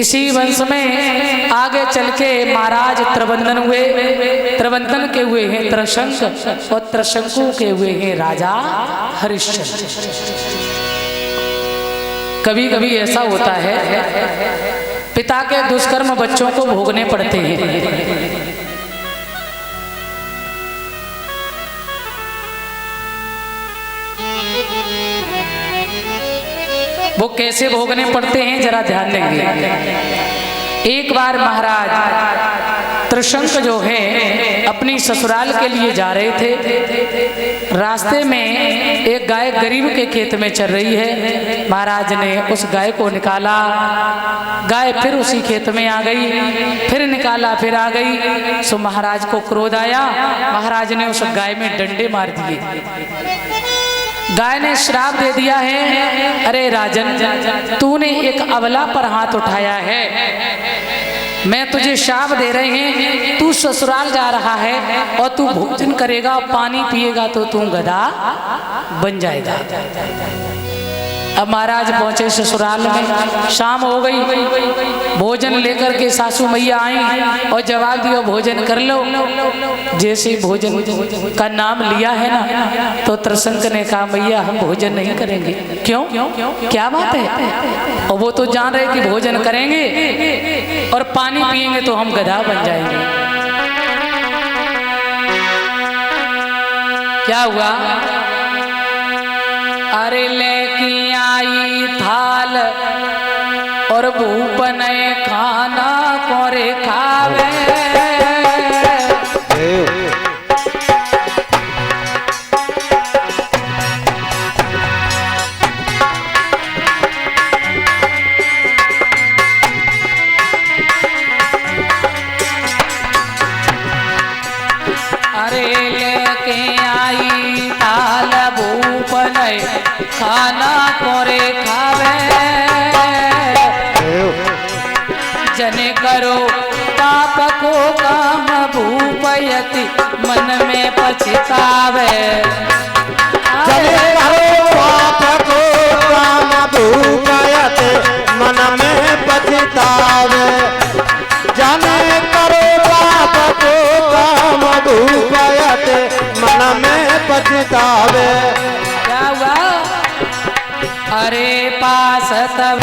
इसी वंश में आगे चल के महाराज त्रिवंदन हुए। त्रिवंदन के हुए हैं त्रिशंक और त्रिशंकु के हुए हैं राजा हरिश्चंद्र। कभी कभी ऐसा होता है पिता के दुष्कर्म बच्चों को भोगने पड़ते हैं। वो कैसे भोगने पड़ते हैं जरा ध्यान देंगे। एक बार महाराज त्रिशंक जो है अपनी ससुराल के लिए जा रहे थे। रास्ते में एक गाय गरीब के खेत में चल रही है। महाराज ने उस गाय को निकाला, गाय फिर उसी खेत में आ गई, फिर निकाला फिर आ गई। सो महाराज को क्रोध आया, महाराज ने उस गाय में डंडे मार दिए। गाय ने श्राप दे दिया है, अरे राजन तूने एक अबला पर हाथ उठाया है, मैं तुझे श्राप दे रहे हैं, तू ससुराल जा रहा है और तू भोजन करेगा और पानी पिएगा तो तू गधा बन जाएगा। अब महाराज पहुंचे ससुराल में, शाम हो गई, भोजन लेकर के सासू मैया आई और जवाब दिया भोजन कर लो। जैसे भोजन का नाम लिया है ना तो त्रिशंक ने कहा मैया हम भोजन नहीं करेंगे। क्यों, क्या बात है? और वो तो जान रहे कि भोजन करेंगे और पानी पिएंगे तो हम गधा बन जाएंगे। क्या हुआ? अरे लेके आई थाल और भूपन खाना कोरे खावे। अरे लेके आई थाल भूपन खाना कोरे खावे। जने करो पाप को काम भूपयति मन में पछतावे। जने करो पाप को काम भूपयति मन में पछतावे। जने करो पाप को काम भूपयति मन में पछतावे। क्या हुआ? अरे पास तब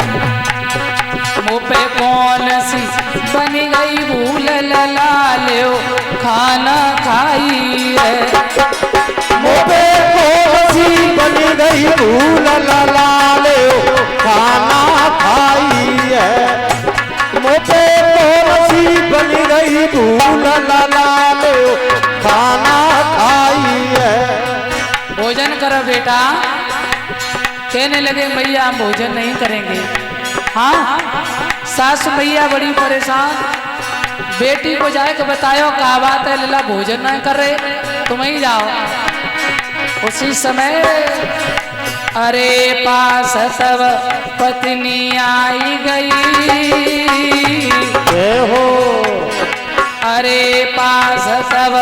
मुँह पे कौन सी बन गई भूल लालियो खाना खाई है। मुँह पे कौन सी बन गई भूल लालियो खाना खाई है। मुँह पे कौन सी बन गई भूल लालियो खाना खाई है। भोजन करो बेटा। कहने लगे मैया हम भोजन नहीं करेंगे। हाँ, सासु मैया बड़ी परेशान, बेटी को जाके बतायो क्या बात है लला भोजन नहीं कर रहे, तुम ही जाओ। उसी समय अरे पास सब पत्नी आई गई। हो अरे पास सब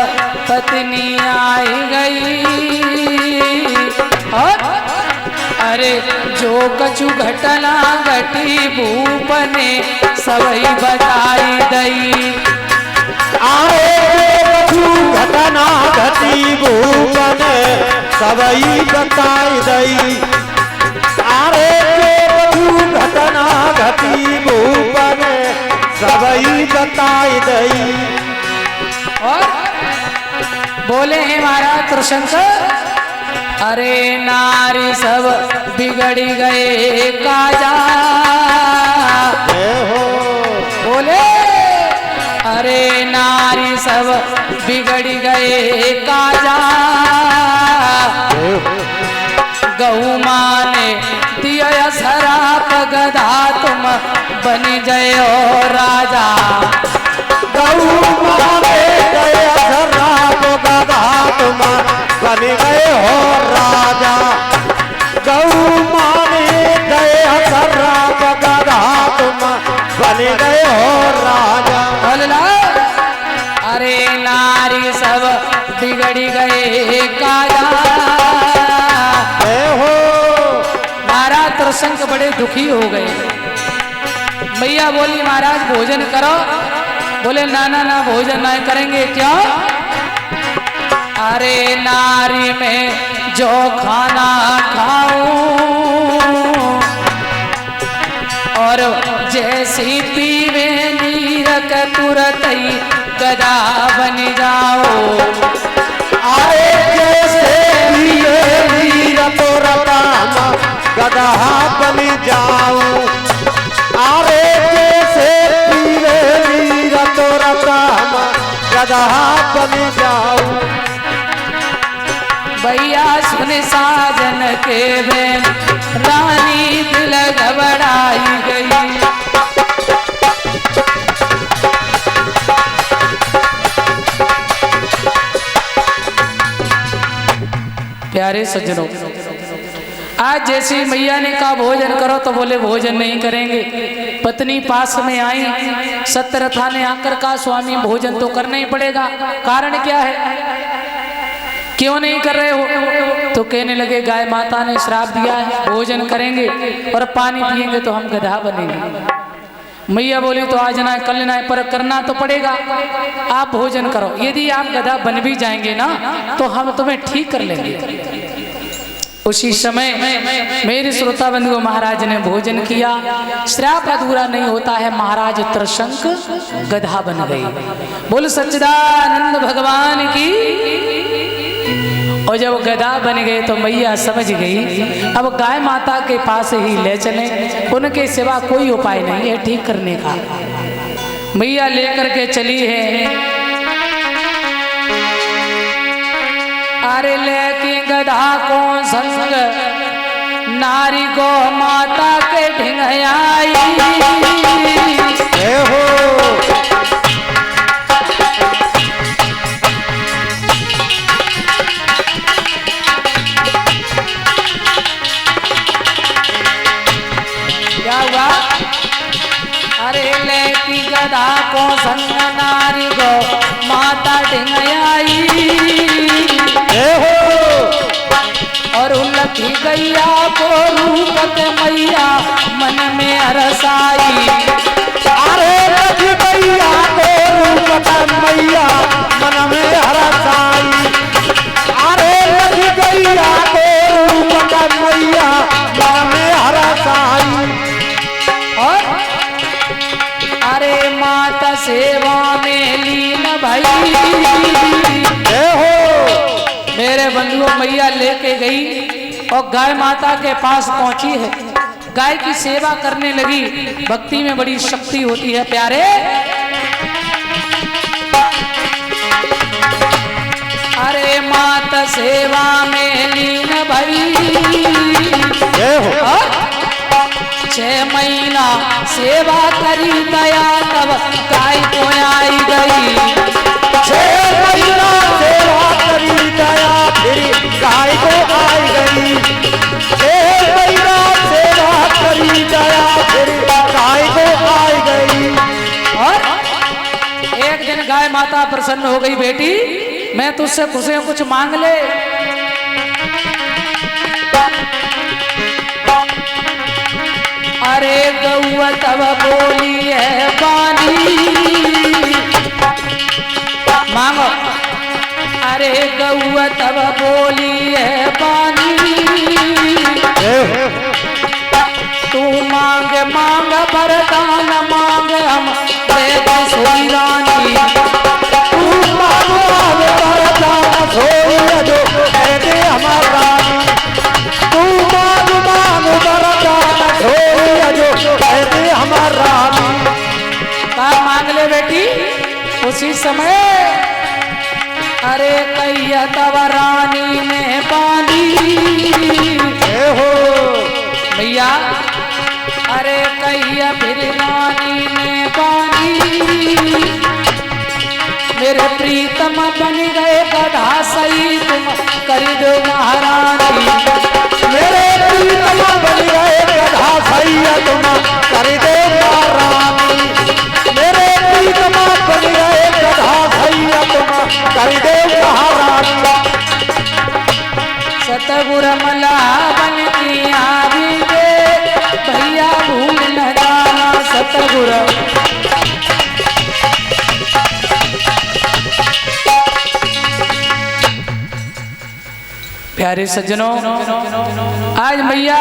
पत्नी आई गई। और अरे जो कछु घटना घटी भूपने सबई बताई दई। अरे कछु घटना घटी भूपने सबई बताई दई। अरे कछु घटना घटी भूपने सबई बताई दई। और बोले हैं महाराज त्रिशंक अरे नारी सब बिगड़ गए काजा। बोले अरे नारी सब बिगड़ गए काजा। गऊ माने दिया शराप गधा तुम बन जयो राजा। गऊ माने दिया शराप गधा तुम बन गए हो राजा। गऊ माने दया शराप गधा तुम बन गए हो राजा। अरे नारी सब बिगड़ गए काया। हो महाराज त्रिशंक बड़े दुखी हो गए। मैया बोली महाराज भोजन करो। बोले ना ना ना भोजन नहीं करेंगे। क्यों? अरे नारी में जो खाना खाऊं और जैसी पीवे नीरक तुरत ही गदा बन जाओ। अरे जैसे पीवे नीरक तुरत गदा बन जाऊं। अरे जैसे पीवे नीरक तुरत गदा बन जाऊं। भैया सुन साजन के बेन रानी दिल घबराई गई। प्यारे सज्जनों, आज जैसे मैया ने कहा भोजन करो तो बोले भोजन नहीं करेंगे। पत्नी पास में आई, सत्यरथा ने आकर कहा स्वामी भोजन तो करना ही पड़ेगा। कारण क्या है, क्यों नहीं कर रहे हो? तो कहने लगे गाय माता ने श्राप दिया है, भोजन करेंगे और पानी पिएंगे तो हम गधा बनेंगे। मैया बोली तो आज ना है कल ना है, पर करना तो पड़ेगा। आप भोजन करो, यदि आप गधा बन भी जाएंगे ना तो हम तुम्हें ठीक कर लेंगे। उसी समय मेरे श्रोता बंधुओं महाराज ने भोजन किया। श्राप अधूरा नहीं होता है, महाराज त्रिशंक गधा बन गई। बोल सच्चिदानंद भगवान की। और जब गधा बन गए तो मैया समझ गई अब गाय माता के पास ही ले चले, उनके सिवा कोई उपाय नहीं है ठीक करने का। मैया लेकर के चली है। अरे लेके गधा को संग नारी को माता के ढिंगाई। क्या हुआ? अरे लेकी गधा को संग नारी को माता ढिंगाई। और उलखी गैया को रूपक मैया मन में हरसाई। अरे लखी गैया को रूपक मैया मन में हरसाई। अरे लखी गैया को रूपक मैया मन में हरसाई। और अरे माता सेवा में लीन भाई। मेरे बंधुओं मैया लेके गई और गाय माता के पास पहुंची है। गाय की सेवा करने लगी। भक्ति में बड़ी शक्ति होती है प्यारे। अरे माता सेवा में लीन भई। 6 महीना सेवा करी दया तब गाय को आई गई। 6 महीना सेवा करी दया फिर गाय को आई गई। 6 महीना सेवा करी दया फिर गाय को आई गई। और एक दिन गाय माता प्रसन्न हो गई, बेटी मैं तुझसे कुछ मांग ले। अरे गौआ तब बोली है पानी मांगो। अरे गौआ तब बोली है पानी। तू मांग मांग वरदान मांग हम देव सोई रानी। तू मांग वरदान सोई जो दे हमारा रानी। तू मांग वरदान सोई जो दे हमारा रानी। का मांग ले बेटी। उसी समय अरे कैया तब रानी ने पानी। भैया अरे कैया फिर रानी ने पानी। मेरे प्रीतम बन गए गधा सही तुम कर दो महारानी। मेरे प्रीतम बन गए गधा सही तुम कर दो महारानी। मेरे प्रीतम बन गए गधा सही तुम कर दो महारानी। सतगुर मला बन की आवी गे भैया भूल न जाना। सतगुर प्यारे सज्जनों, आज मैया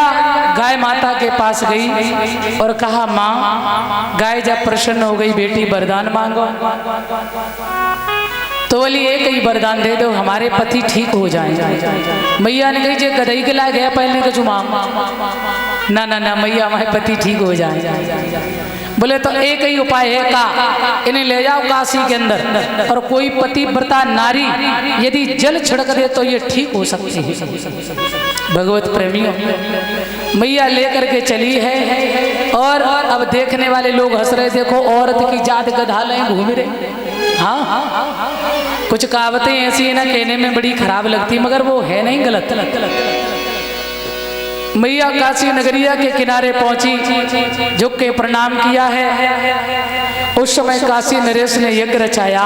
गाय माता के पास गई और कहा, माँ गाय जब प्रसन्न हो गई, बेटी वरदान मांगो। तो बोली एक ही वरदान दे दो, हमारे पति ठीक हो जाएं। मैया ने कही, जे गदई के ला गया पहले कुछ मांग। ना ना ना मैया, हमारे पति ठीक हो जाएं। बोले तो एक ही उपाय है का, इन्हें ले जाओ काशी के अंदर और कोई पतिव्रता नारी यदि जल छिड़क दे तो ये ठीक हो सकती है। भगवत प्रेमियों, मैया लेकर के चली है और अब देखने वाले लोग हंस रहे, देखो औरत की जात गधा ले घूम रहे। हाँ, कुछ कहावतें ऐसी है ना, कहने में बड़ी खराब लगती, मगर वो है नहीं, गलत। मैया काशी नगरिया के किनारे पहुंची, झुक के प्रणाम किया है। उस समय काशी नरेश ने यज्ञ रचाया।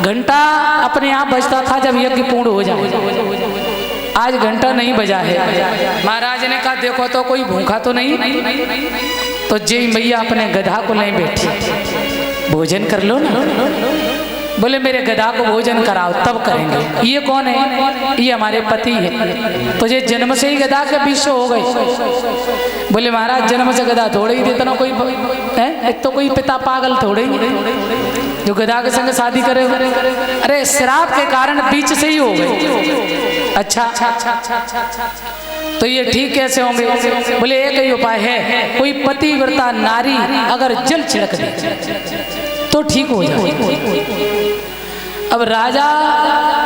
घंटा अपने आप बजता था जब यज्ञ पूर्ण हो जाए। आज घंटा नहीं बजा है। महाराज ने कहा, देखो तो कोई भूखा तो नहीं। तो जय मैया अपने गधा को नहीं बैठी, भोजन कर लो ना। बोले मेरे गधा को भोजन कराओ तब करेंगे। ये कौन है? ये हमारे पति है। तो ये जन्म से ही गधा के विश्व हो गए। बोले महाराज जन्म से गधा थोड़े ही देता ना कोई है, एक तो कोई पिता पागल थोड़े ही जो गधा के संग शादी करे। अरे श्राप के कारण बीच से ही हो गए। अच्छा, तो ये ठीक कैसे होंगे? बोले एक ही उपाय है, कोई पतिव्रता नारी अगर जल छिड़क दे तो ठीक हो जाए। अब राजा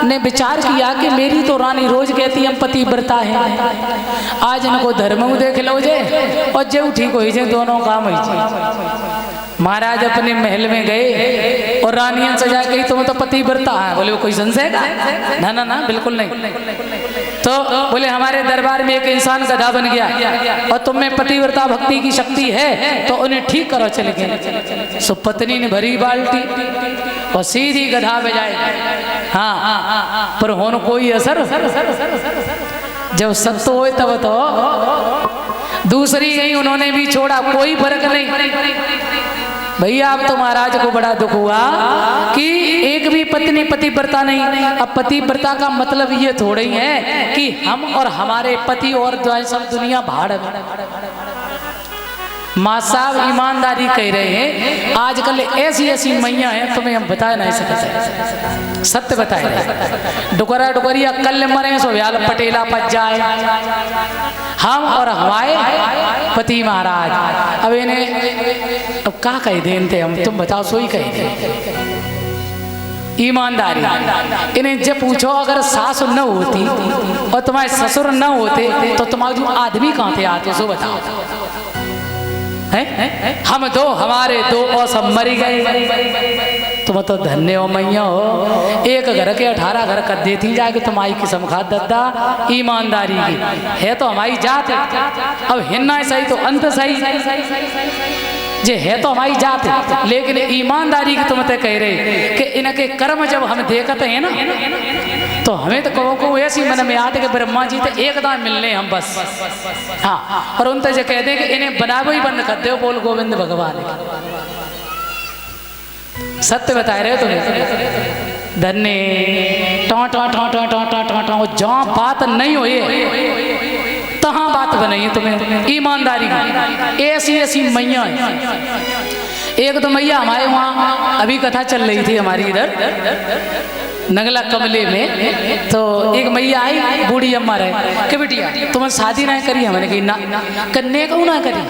ने विचार किया कि मेरी तो रानी रोज कहती हम पतिव्रता है, आज इनको धर्म देख लो जे और जो ठीक हो जाए, दोनों काम हो जाए। महाराज अपने महल में गए और रानियां सजा गई, तुम तो पतिव्रता है। बोले वो कोई संशय का? ना ना ना, बिल्कुल नहीं। तो बोले हमारे दरबार में एक इंसान गधा बन गया और तुम में पतिव्रता भक्ति की शक्ति है तो उन्हें ठीक करो। चले गए। सो पत्नी ने भरी बाल्टी और सीधी गधा बजाए। हाँ, पर होने कोई असर। जब सत्य हो तब तो दूसरी गई, उन्होंने भी छोड़ा, कोई फर्क नहीं। भैया अब तो महाराज को बड़ा दुख हुआ कि एक भी पत्नी पतिव्रता नहीं। अब पतिव्रता का मतलब ये थोड़ा ही है कि हम और हमारे पति और सब दुनिया भाड़। माँ साहब ईमानदारी कह रहे हैं, आजकल ऐसी ऐसी मैया हैं तुम्हें हम बता नहीं सकते, सत्य बताए। डुकरा डुकरिया कल मरे सो व्याल पटेला पच जाए। हम और हमारे पति महाराज अब इन्हें अब क्या कह देते हम, तुम बताओ, सोई कह दे ईमानदारी। इन्हें जब पूछो अगर सास न होती और तुम्हारे ससुर न होते तो तुम्हारे जो आदमी कहाँ थे आते, सो बताओ। हम दो, हमारे दो और सब मरी गए। तुम तो धन्य हो मैया हो, एक घर के 18 घर कर देती जाके तुम्हारी किस्म खा दद्दा। ईमानदारी की है तो हमारी जात, अब हिन्ना सही तो अंत सही जे है तो हमारी जात है। लेकिन ईमानदारी की तुम तो कह रहे कि इनके कर्म जब हम देखते हैं ना तो हमें तो कहो को ऐसी मन में आते कि ब्रह्मा जी तो एकदम मिलने हम बस। हाँ, और उनसे जो कह दे कि इन्हें बनाबो ही बंद कर दो, बोल गोविंद भगवान। सत्य बता रहे हो तुम्हें। धन्य टॉ टॉ टॉ टॉ टॉ टॉ टॉ टॉ, जहाँ बात नहीं हो तहाँ बात बनाइए तुम्हें। ईमानदारी की ऐसी ऐसी मैया है। एक तो मैया हमारे वहाँ अभी कथा चल रही थी हमारी इधर नगला कमले में, तो एक मैया आई, बूढ़ी अम्मा रहे कि बेटिया तुमने शादी ना करी? हमने कही ना, करने को ना करी।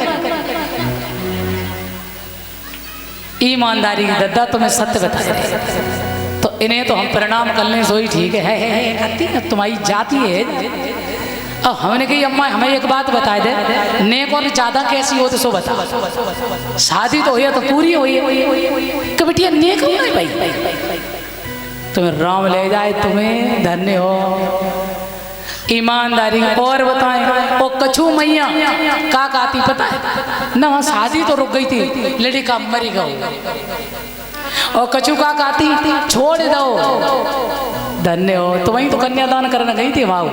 ईमानदारी की दद्दा तुम्हें सत्य बताए तो इन्हें तो हम प्रणाम कर लें, सोई ठीक है, तुम्हारी जाति है। अब हमने कही अम्मा हमें एक बात बता दे, नेक और ज्यादा कैसी हो तो सो बता। शादी तो हुई तो पूरी हुई कि बेटिया नेक हो गई भाई, तुम्हें राम ले जाए, तुम्हें धन्य हो। ईमानदारी और बताएं। वो कछू मैया का कहती पता है ना, शादी तो रुक गई थी, लड़का मरी गई। और कछू का कहती छोड़ दो, धन्य हो। तो वहीं तो कन्यादान करने गई थी वहाँ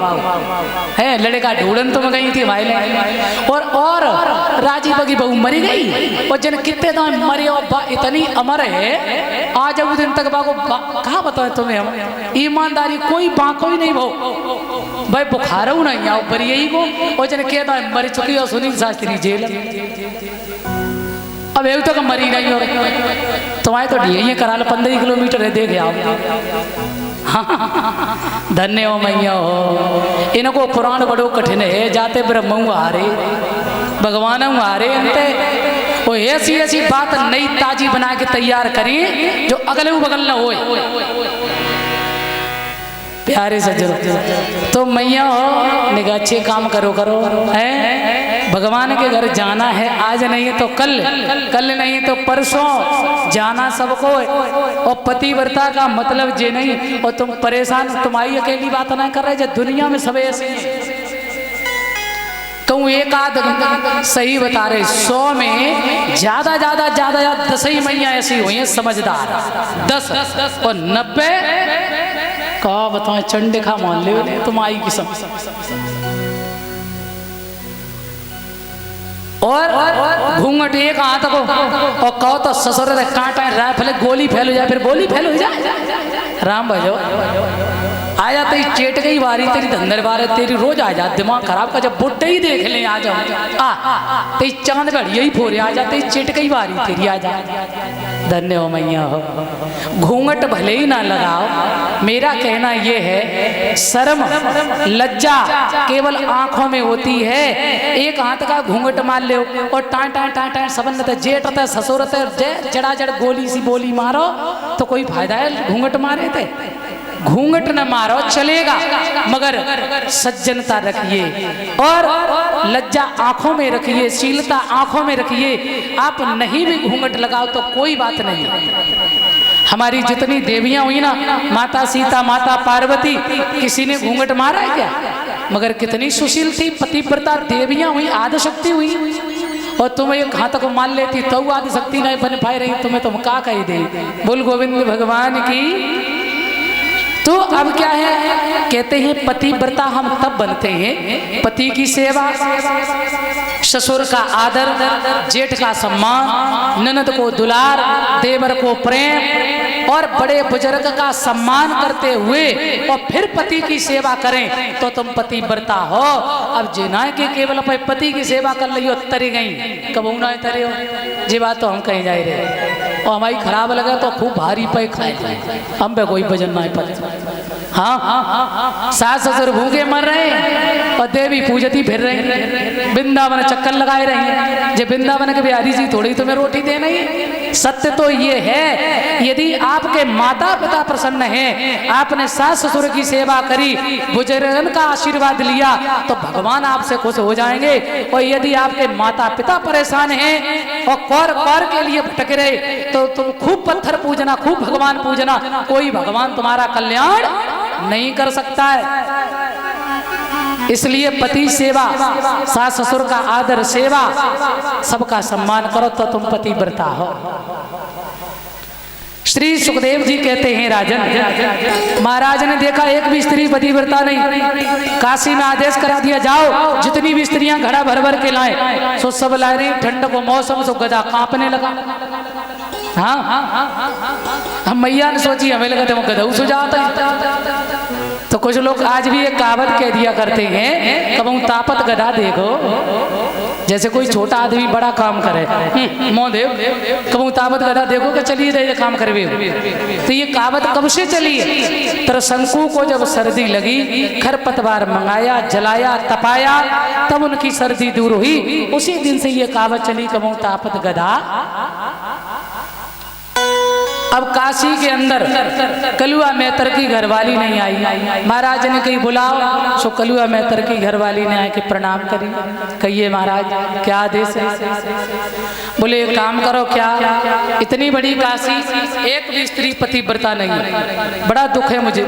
है, लड़का ढूंढन तुम गई थी भाई ले। और राजी बगी बहू मरी गई और जन कितने दाम मरे और इतनी अमर है आज अब दिन तक बाको कहा बताए तुम्हें हम ईमानदारी कोई बाको ही नहीं भाई बुखार नहीं आओ बरी यही को और जन के दाम मर चुकी और सुनील शास्त्री जेल अब एक तो मरी नहीं और तुम्हारे तो ये करा लो 15 किलोमीटर है देख आओ। धन्य हो मैया हो। इनको पुराण बड़ो कठिन है जाते ब्रह्म हारे भगवान हारे अंते वो ऐसी ऐसी बात नई ताजी बना के तैयार करी जो अगले बगल न हो। प्यारे सज्जनों तो मैया हो निगाह अच्छे काम करो है भगवान के घर जाना है आज नहीं है तो कल नहीं तो परसों जाना सबको और पतिव्रता का मतलब ये नहीं और तुम परेशान तुम्हारी अकेली बात ना कर रहे जो दुनिया में सब ऐसे कहूँ एक आध सही बता रहे 100 में ज्यादा 10 ही मैया ऐसी हुई है समझदार 10 और 90 कहा बताओ चंडिका मान ले तुम आई की और घूंघट एक हाथ को और कहो तो ससुर कांटा राइफल गोली फैल हो जाए फिर गोली फैल हो जाए राम भजो आ जाते ही चेट गई बारी तेरी धंधर बार तेरी रोज आ जा दिमाग खराब का जब बुट्टे ही देख ले आ जाओ तेरी चांद घड़िया ही फोरे आ जाते ही चेट गई बारी तेरी आ जा। धन्य हो मैया हो। घूंघट भले ही ना लगाओ मेरा कहना ये है शर्म लज्जा केवल आंखों में होती है। एक हाथ का घूंघट मार ले और टाँ सबन जेठ ससुर जड़ा जड़ गोली सी बोली मारो तो कोई फायदा है घूंघट मारे थे। घूंघट न मारो चलेगा मगर सज्जनता रखिए और लज्जा आंखों में रखिए शीलता आंखों में रखिए। आप नहीं भी घूंघट लगाओ तो कोई बात नहीं। हमारी जितनी देवियां हुई ना माता सीता माता पार्वती किसी ने घूंघट मारा है क्या मगर कितनी सुशील थी पतिव्रता देवियां हुई आदिशक्ति हुई और तुम एक हाथ को मान लेती तो आदिशक्ति नहीं बन पाए रही तुम्हें तुम का कही दे। बोल गोविंद भगवान की। तो अब क्या है कहते हैं पतिव्रता हम तब बनते हैं पति की सेवा ससुर का आदर जेठ का सम्मान ननद को दुलार देवर को प्रेम और बड़े बुजुर्ग का सम्मान करते हुए और फिर पति की सेवा करें तो तुम पतिव्रता हो। अब जिना के केवल पति की सेवा कर ली हो तरी गई कब ना तरे हो जी बात तो हम कहीं जा रहे और हमारी खराब लगा तो खूब भारी पे खाए हम पे कोई वजन ना पड़े। हाँ सास ससुर भूखे मर रहे हैं और देवी पूजती फिर रही वृंदावन चक्कर लगाए रही है जो वृंदावन के बिहारी जी थोड़ी तुम्हें रोटी देना ही। सत्य तो ये है यदि आपके माता पिता प्रसन्न हैं आपने सास ससुर की सेवा करी बुजुर्गन का आशीर्वाद लिया तो भगवान आपसे खुश हो जाएंगे। और यदि आपके माता पिता परेशान हैं और कौर के लिए भटक रहे तो तुम खूब पत्थर पूजना खूब भगवान पूजना कोई भगवान तुम्हारा कल्याण नहीं कर सकता है। इसलिए पति सेवा सास ससुर का आदर सेवा सबका सम्मान करो तो तुम पतिव्रता हो। श्री सुखदेव जी कहते हैं राजन महाराज ने देखा एक भी स्त्री पतिव्रता नहीं। काशी में आदेश करा दिया जाओ जितनी भी स्त्रियां घड़ा भर भर के लाए सो सब ला रही ठंड को मौसम सो गधा कांपने लगा। हाँ हम मैया ने सोची हमें लगा थे वो गधऊ सो जाता तो कुछ लोग आज भी एक कहावत कह दिया करते हैं कब तापत गधा देखो जैसे कोई छोटा आदमी बड़ा काम करे मोदेव कब तापत गधा देखो कि चलिए जाइए काम करवे। तो ये कहावत कब से चली है तरशंकु को जब सर्दी लगी खरपतवार मंगाया जलाया तपाया तब उनकी सर्दी दूर हुई। उसी दिन से ये कहावत चली कब तापत गधा। अब काशी के अंदर कलुआ मेहतर की घरवाली नहीं आई। महाराज ने कही बुलाओ सो कलुआ मेहतर की घरवाली ने आए कि प्रणाम करी कहिए महाराज क्या आदेश है। बोले काम करो क्या इतनी बड़ी काशी एक भी स्त्री पतिव्रता नहीं बड़ा दुख है मुझे।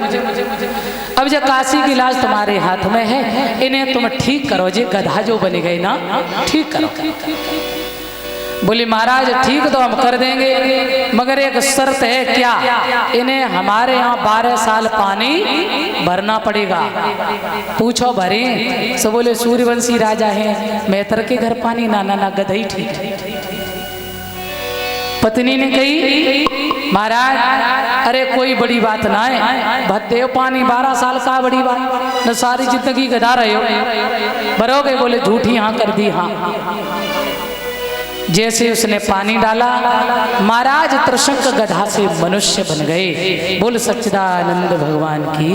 अब जब काशी की लाज तुम्हारे हाथ में है इन्हें तुम ठीक करो जी गधा जो बने गए ना ठीक करो। बोले महाराज ठीक तो हम कर देंगे, मगर एक शर्त है। क्या? इन्हें हमारे यहाँ 12 साल पानी भरना पड़ेगा। पूछो भरे? सो बोले सूर्यवंशी राजा हैं, मेहतर के घर पानी ना गधई ठीक। पत्नी ने कही महाराज अरे कोई बड़ी बात ना है, भत्ते पानी 12 साल का बड़ी बात न, सारी जिंदगी गधा रहे हो भरोगे? बोले झूठी हाँ कर दी। हाँ। जैसे उसने पानी डाला महाराज त्रिशंक गधा से मनुष्य बन गए। बोल सच्चिदानंद भगवान की।